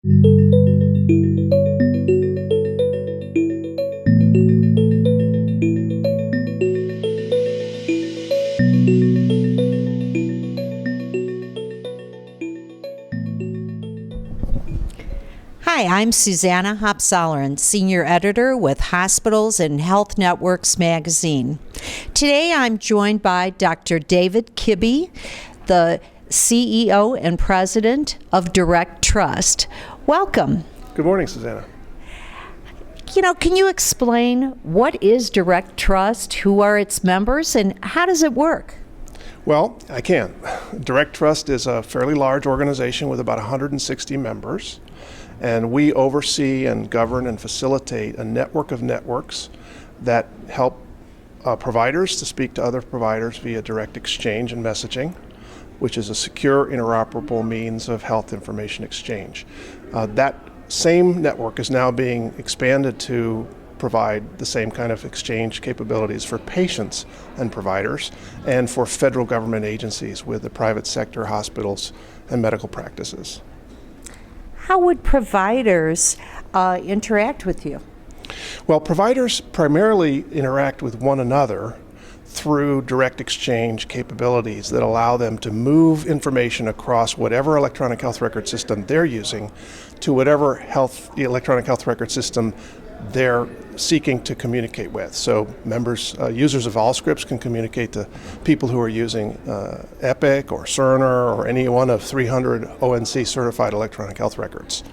Hi, I'm Susanna Hopsalerin, Senior Editor with Hospitals and Health Networks magazine. Today I'm joined by Dr. David Kibbe, the CEO and President of DirectTrust. Welcome. Good morning, Susanna. Can you explain what is DirectTrust, who are its members, and how does it work? Well, I can. DirectTrust is a fairly large organization with about 160 members, and we oversee and govern and facilitate a network of networks that help providers to speak to other providers via direct exchange and messaging, which is a secure, interoperable means of health information exchange. That same network is now being expanded to provide the same kind of exchange capabilities for patients and providers and for federal government agencies with the private sector, hospitals, and medical practices. How would providers interact with you? Well, providers primarily interact with one another through direct exchange capabilities that allow them to move information across whatever electronic health record system they're using to whatever electronic health record system they're seeking to communicate with. So users of Allscripts can communicate to people who are using Epic or Cerner or any one of 300 ONC certified electronic health records.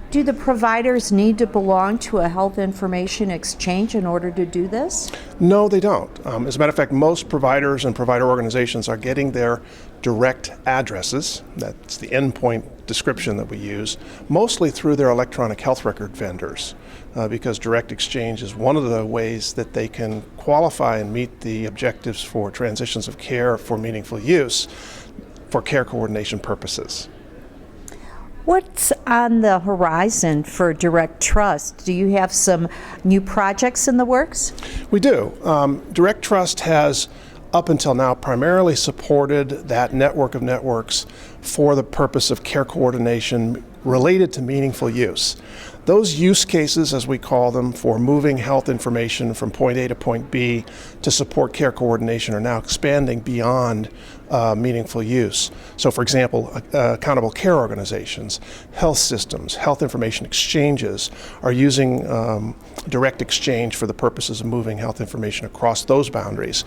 Do the providers need to belong to a health information exchange in order to do this? No, they don't. As a matter of fact, most providers and provider organizations are getting their direct addresses, that's the endpoint description that we use, mostly through their electronic health record vendors, because direct exchange is one of the ways that they can qualify and meet the objectives for transitions of care for meaningful use for care coordination purposes. What's on the horizon for DirectTrust? Do you have some new projects in the works? We do. DirectTrust has, up until now, primarily supported that network of networks for the purpose of care coordination related to meaningful use. Those use cases, as we call them, for moving health information from point A to point B to support care coordination are now expanding beyond meaningful use. So, for example, accountable care organizations, health systems, health information exchanges are using direct exchange for the purposes of moving health information across those boundaries.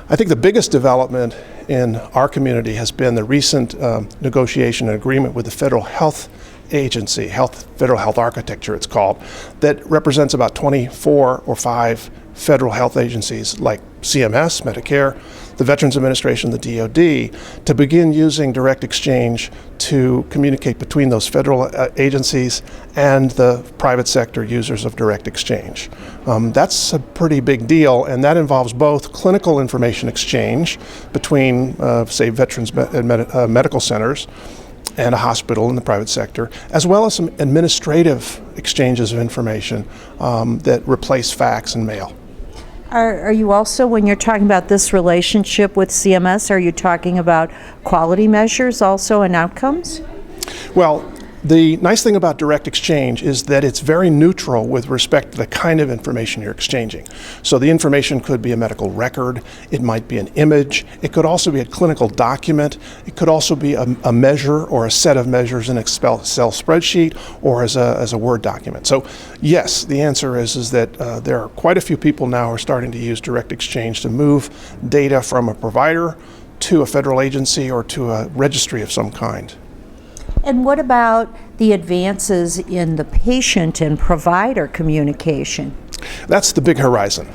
I think the biggest development in our community has been the recent negotiation and agreement with the Federal Health Agency, Federal Health Architecture it's called, that represents about 24 or 5 federal health agencies like CMS, Medicare, the Veterans Administration, the DoD, to begin using direct exchange to communicate between those federal agencies and the private sector users of direct exchange. That's a pretty big deal, and that involves both clinical information exchange between, say, veterans medical centers and a hospital in the private sector, as well as some administrative exchanges of information that replace fax and mail. Are you also, when you're talking about this relationship with CMS, are you talking about quality measures also and outcomes? Well, the nice thing about direct exchange is that it's very neutral with respect to the kind of information you're exchanging. So the information could be a medical record, it might be an image, it could also be a clinical document, it could also be a measure or a set of measures in an Excel spreadsheet or as a Word document. So yes, the answer is that there are quite a few people now who are starting to use direct exchange to move data from a provider to a federal agency or to a registry of some kind. And what about the advances in the patient and provider communication? That's the big horizon.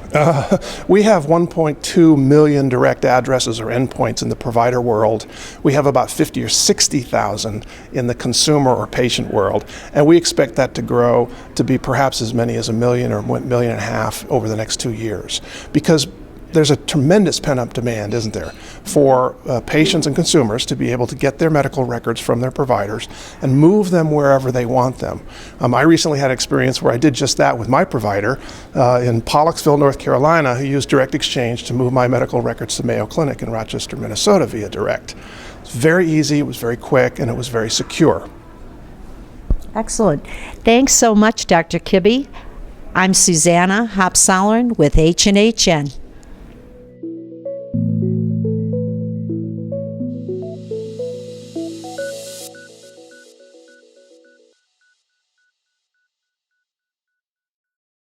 We have 1.2 million direct addresses or endpoints in the provider world. We have about 50 or 60,000 in the consumer or patient world, and we expect that to grow to be perhaps as many as 1 million or 1.5 million over the next 2 years, because there's a tremendous pent-up demand, isn't there, for patients and consumers to be able to get their medical records from their providers and move them wherever they want them. I recently had an experience where I did just that with my provider in Pollocksville, North Carolina, who used direct exchange to move my medical records to Mayo Clinic in Rochester, Minnesota via direct. It's very easy, it was very quick, and it was very secure. Excellent. Thanks so much, Dr. Kibbe. I'm Susanna Hopsollern with H&HN.